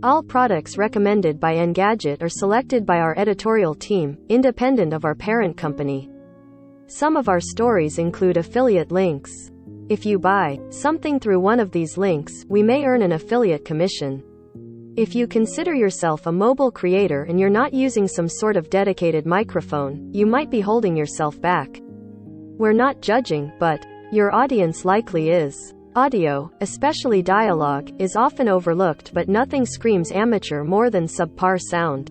All products recommended by Engadget are selected by our editorial team, independent of our parent company. Some of our stories include affiliate links. If you buy something through one of these links, we may earn an affiliate commission. If you consider yourself a mobile creator and you're not using some sort of dedicated microphone, you might be holding yourself back. We're not judging, but your audience likely is. Audio, especially dialogue, is often overlooked, but nothing screams amateur more than subpar sound.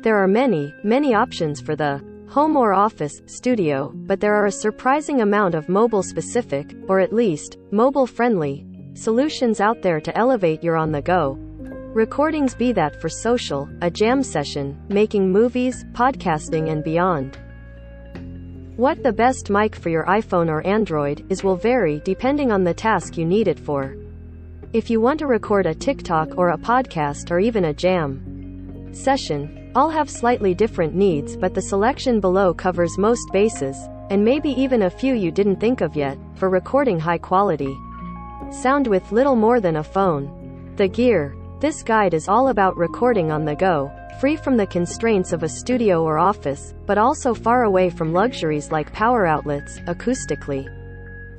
There are many options for the home or office studio, but there are a surprising amount of mobile-specific, or at least, mobile-friendly, solutions out there to elevate your on-the-go recordings, be that for social, a jam session, making movies, podcasting and beyond. What the best mic for your iPhone or Android is will vary depending on the task you need it for. If you want to record a TikTok or a podcast or even a jam session, all have slightly different needs, but the selection below covers most bases, and maybe even a few you didn't think of yet, for recording high quality sound with little more than a phone. The gear. This guide is all about recording on the go, free from the constraints of a studio or office, but also far away from luxuries like power outlets, acoustically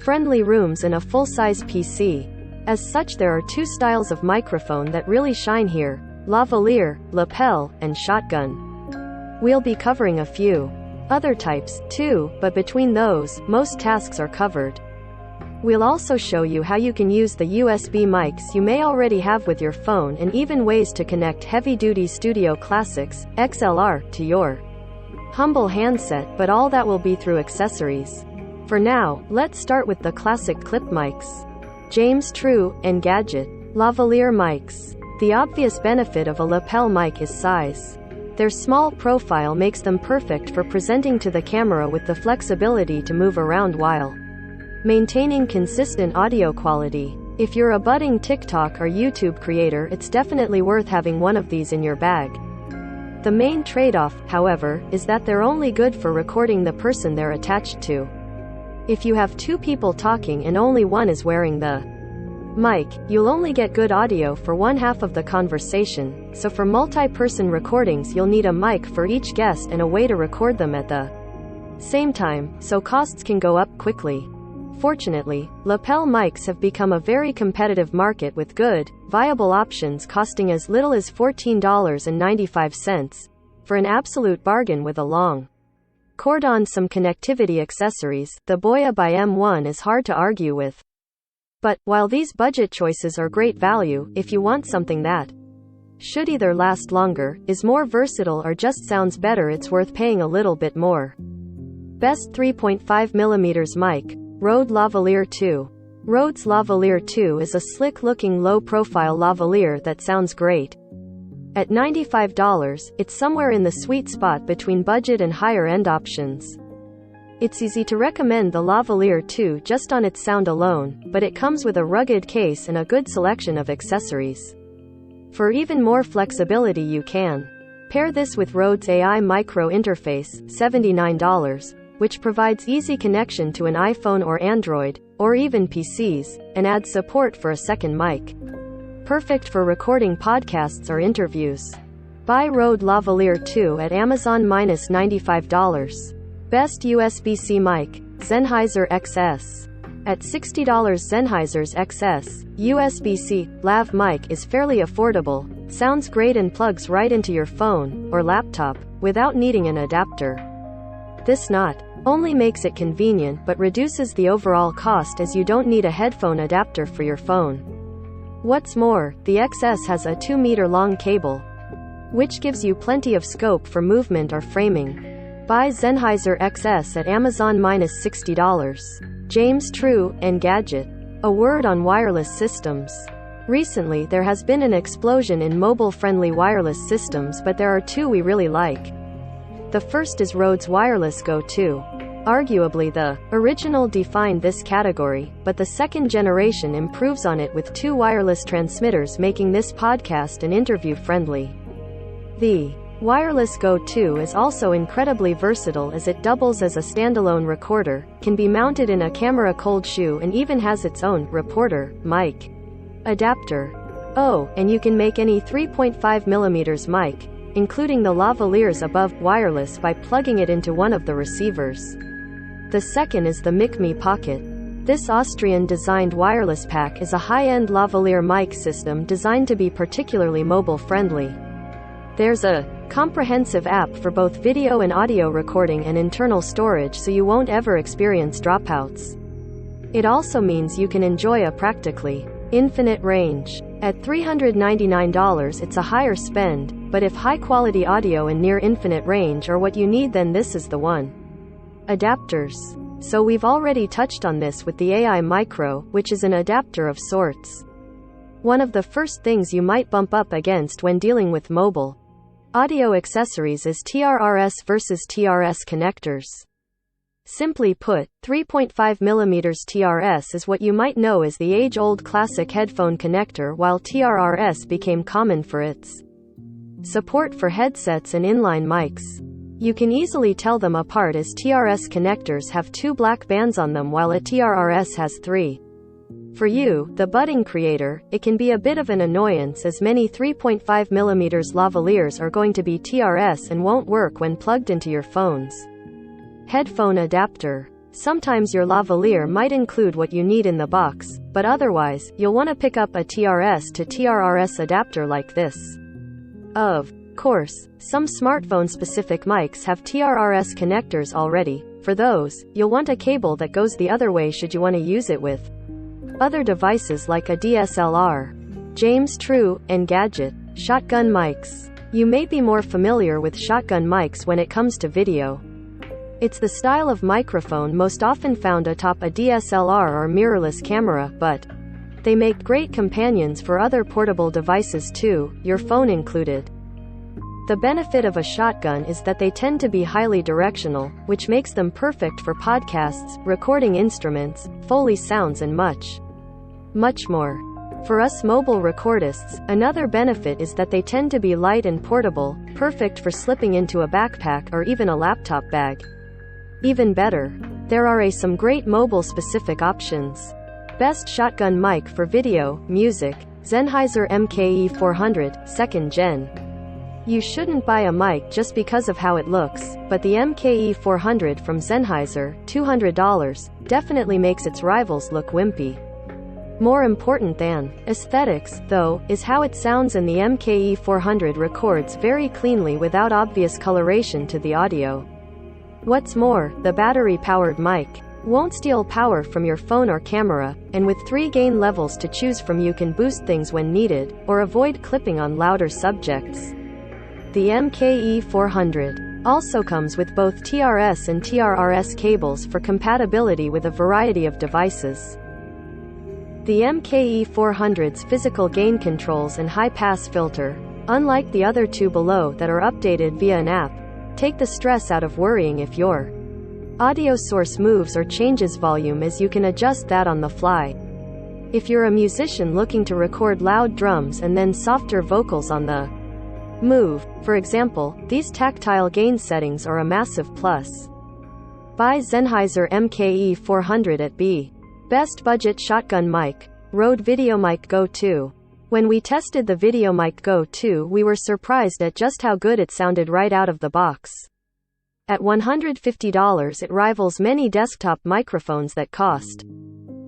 friendly rooms and a full-size PC. As such, there are two styles of microphone that really shine here: lavalier, lapel, and shotgun. We'll be covering a few other types, too, but between those, most tasks are covered. We'll also show you how you can use the USB mics you may already have with your phone, and even ways to connect heavy-duty Studio Classics, XLR, to your humble handset, but all that will be through accessories. For now, let's start with the classic clip mics. James True, Engadget. Lavalier mics. The obvious benefit of a lapel mic is size. Their small profile makes them perfect for presenting to the camera with the flexibility to move around while maintaining consistent audio quality. If you're a budding TikTok or YouTube creator, it's definitely worth having one of these in your bag. The main trade-off, however, is that they're only good for recording the person they're attached to. If you have two people talking and only one is wearing the mic, you'll only get good audio for one half of the conversation, so for multi-person recordings you'll need a mic for each guest and a way to record them at the same time, so costs can go up quickly. Fortunately, lapel mics have become a very competitive market with good, viable options costing as little as $14.95, for an absolute bargain with a long cord on some connectivity accessories. The Boya by M1 is hard to argue with. But, while these budget choices are great value, if you want something that should either last longer, is more versatile, or just sounds better, it's worth paying a little bit more. Best 3.5mm mic. Rode Lavalier 2. Rode's Lavalier 2 is a slick-looking low-profile lavalier that sounds great. At $95, it's somewhere in the sweet spot between budget and higher-end options. It's easy to recommend the Lavalier 2 just on its sound alone, but it comes with a rugged case and a good selection of accessories. For even more flexibility, you can pair this with Rode's AI Micro Interface, $79, which provides easy connection to an iPhone or Android, or even PCs, and adds support for a second mic. Perfect for recording podcasts or interviews. Buy Rode Lavalier 2 at Amazon -$95. Best USB-C mic. Sennheiser XS. At $60, Sennheiser's XS USB-C lav mic is fairly affordable, sounds great and plugs right into your phone or laptop without needing an adapter. This not only makes it convenient but reduces the overall cost, as you don't need a headphone adapter for your phone. What's more, the XS has a 2-meter long cable, which gives you plenty of scope for movement or framing. Buy Sennheiser XS at Amazon -$60. James True, Engadget. A word on wireless systems. Recently there has been an explosion in mobile-friendly wireless systems, but there are two we really like. The first is Rode's Wireless Go 2. Arguably the original defined this category, but the second generation improves on it with two wireless transmitters, making this podcast and interview friendly. The Wireless Go 2 is also incredibly versatile, as it doubles as a standalone recorder, can be mounted in a camera cold shoe, and even has its own reporter mic adapter. Oh, and you can make any 3.5mm mic, including the lavaliers above, wireless by plugging it into one of the receivers. The second is the MicMe Pocket. This Austrian-designed wireless pack is a high-end lavalier mic system designed to be particularly mobile-friendly. There's a comprehensive app for both video and audio recording and internal storage, so you won't ever experience dropouts. It also means you can enjoy a practically infinite range. At $399 it's a higher spend, but if high-quality audio and near-infinite range are what you need, then this is the one. Adapters. So we've already touched on this with the AI Micro, which is an adapter of sorts. One of the first things you might bump up against when dealing with mobile audio accessories is TRRS versus TRS connectors. Simply put, 3.5mm TRS is what you might know as the age-old classic headphone connector, while TRRS became common for its support for headsets and inline mics. You can easily tell them apart as TRS connectors have 2 black bands on them while a TRRS has 3. For you, the budding creator, it can be a bit of an annoyance as many 3.5mm lavaliers are going to be TRS and won't work when plugged into your phones. Headphone adapter. Sometimes your lavalier might include what you need in the box, but otherwise, you'll want to pick up a TRS to TRRS adapter like this. Of course, some smartphone-specific mics have TRRS connectors already. For those, you'll want a cable that goes the other way should you want to use it with other devices like a DSLR. James True, Engadget. Shotgun mics. You may be more familiar with shotgun mics when it comes to video. It's the style of microphone most often found atop a DSLR or mirrorless camera, but they make great companions for other portable devices too, your phone included. The benefit of a shotgun is that they tend to be highly directional, which makes them perfect for podcasts, recording instruments, Foley sounds and much more. For us mobile recordists, another benefit is that they tend to be light and portable, perfect for slipping into a backpack or even a laptop bag. Even better, there are some great mobile-specific options. Best shotgun mic for video, music, Sennheiser MKE400, 2nd Gen. You shouldn't buy a mic just because of how it looks, but the MKE400 from Sennheiser, $200, definitely makes its rivals look wimpy. More important than aesthetics, though, is how it sounds, and the MKE400 records very cleanly without obvious coloration to the audio. What's more, the battery-powered mic won't steal power from your phone or camera, and with 3 gain levels to choose from you can boost things when needed, or avoid clipping on louder subjects. The MKE400 also comes with both TRS and TRRS cables for compatibility with a variety of devices. The MKE400's physical gain controls and high-pass filter, unlike the other 2 below that are updated via an app, take the stress out of worrying if your audio source moves or changes volume, as you can adjust that on the fly. If you're a musician looking to record loud drums and then softer vocals on the move, for example, these tactile gain settings are a massive plus. Buy Sennheiser MKE400 at B. Best Budget Shotgun Mic. Rode VideoMic Go 2. When we tested the VideoMic Go 2, we were surprised at just how good it sounded right out of the box. At $150 it rivals many desktop microphones that cost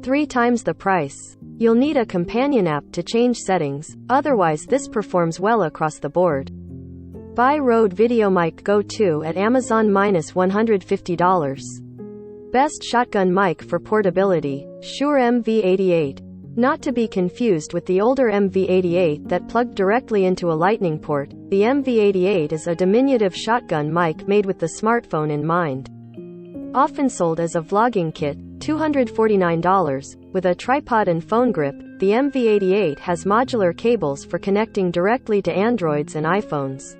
3 times the price. You'll need a companion app to change settings, otherwise this performs well across the board. Buy Rode VideoMic Go 2 at Amazon -$150. Best Shotgun Mic for Portability. Shure MV88. Not to be confused with the older MV88 that plugged directly into a lightning port, the MV88 is a diminutive shotgun mic made with the smartphone in mind. Often sold as a vlogging kit, $249, with a tripod and phone grip, the MV88 has modular cables for connecting directly to Androids and iPhones.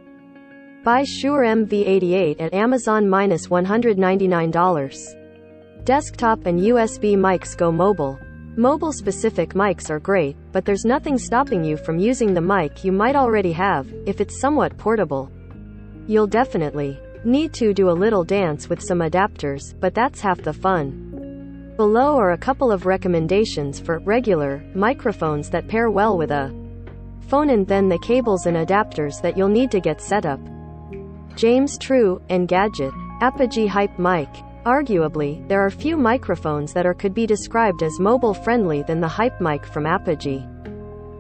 Buy Shure MV88 at Amazon -$199. Desktop and USB mics go mobile. Mobile-specific mics are great, but there's nothing stopping you from using the mic you might already have, if it's somewhat portable. You'll definitely need to do a little dance with some adapters, but that's half the fun. Below are a couple of recommendations for regular microphones that pair well with a phone and then the cables and adapters that you'll need to get set up. James True, Engadget. Apogee Hype Mic. Arguably, there are few microphones that could be described as mobile-friendly than the Hype Mic from Apogee.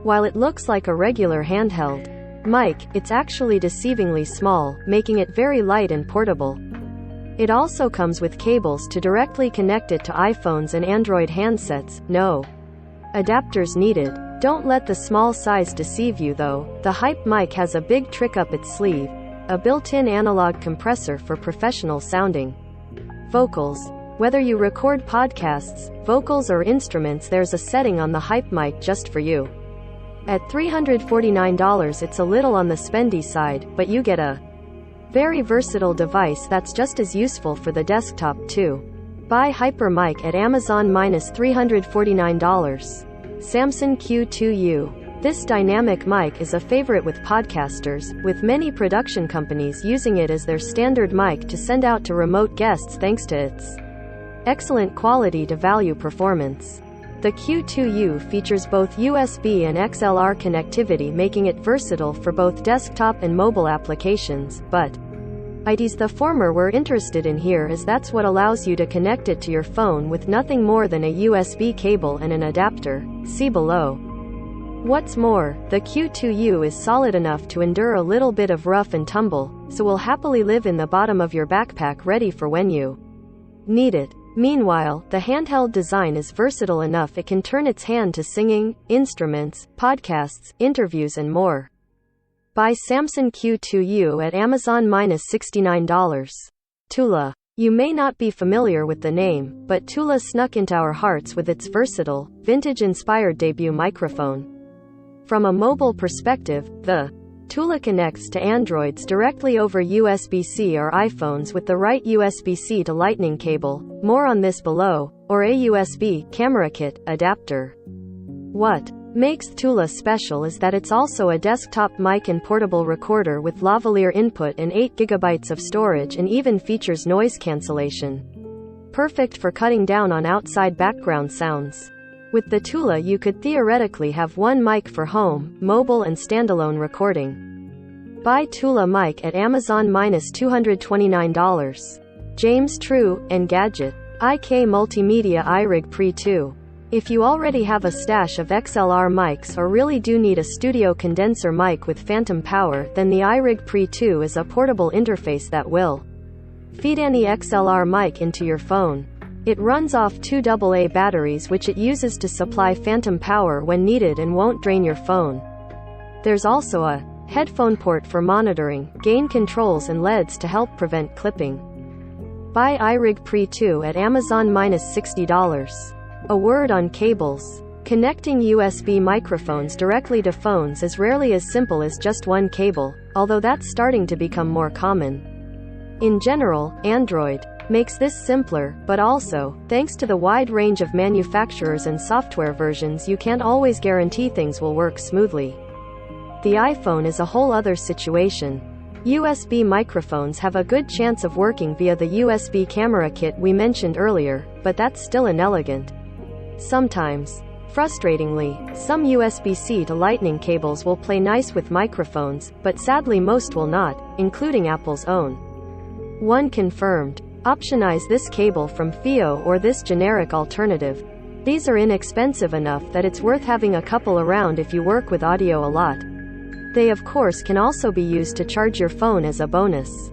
While it looks like a regular handheld mic, it's actually deceivingly small, making it very light and portable. It also comes with cables to directly connect it to iPhones and Android handsets. No adapters needed. Don't let the small size deceive you though. The Hype Mic has a big trick up its sleeve: a built-in analog compressor for professional sounding vocals. Whether you record podcasts, vocals or instruments, there's a setting on the Hype Mic just for you. At $349 it's a little on the spendy side, but you get a very versatile device that's just as useful for the desktop too. Buy Hyper Mic at Amazon -$349. Samson Q2U. This dynamic mic is a favorite with podcasters, with many production companies using it as their standard mic to send out to remote guests thanks to its excellent quality to value performance. The Q2U features both USB and XLR connectivity, making it versatile for both desktop and mobile applications, but it's the former we're interested in here, as that's what allows you to connect it to your phone with nothing more than a USB cable and an adapter. See below. What's more, the Q2U is solid enough to endure a little bit of rough and tumble, so will happily live in the bottom of your backpack, ready for when you need it. Meanwhile, the handheld design is versatile enough it can turn its hand to singing, instruments, podcasts, interviews and more. Buy Samson Q2U at Amazon -$69. Tula. You may not be familiar with the name, but Tula snuck into our hearts with its versatile, vintage-inspired debut microphone. From a mobile perspective, the Tula connects to Androids directly over USB-C or iPhones with the right USB-C to Lightning cable, more on this below, or a USB camera kit adapter. What makes Tula special is that it's also a desktop mic and portable recorder with lavalier input and 8 GB of storage, and even features noise cancellation. Perfect for cutting down on outside background sounds. With the Tula you could theoretically have one mic for home, mobile and standalone recording. Buy Tula mic at Amazon -$229. James True, Engadget. IK Multimedia iRig Pre 2. If you already have a stash of XLR mics or really do need a studio condenser mic with phantom power, then the iRig Pre 2 is a portable interface that will feed any XLR mic into your phone. It runs off 2 AA batteries, which it uses to supply phantom power when needed and won't drain your phone. There's also a headphone port for monitoring, gain controls and LEDs to help prevent clipping. Buy iRig Pre 2 at Amazon -$60. A word on cables. Connecting USB microphones directly to phones is rarely as simple as just one cable, although that's starting to become more common. In general, Android makes this simpler, but also, thanks to the wide range of manufacturers and software versions, you can't always guarantee things will work smoothly. The iPhone is a whole other situation. USB microphones have a good chance of working via the USB camera kit we mentioned earlier, but that's still inelegant. Sometimes, frustratingly, some USB-C to Lightning cables will play nice with microphones, but sadly most will not, including Apple's own one confirmed. Optionize this cable from FiO or this generic alternative. These are inexpensive enough that it's worth having a couple around if you work with audio a lot. They of course can also be used to charge your phone as a bonus.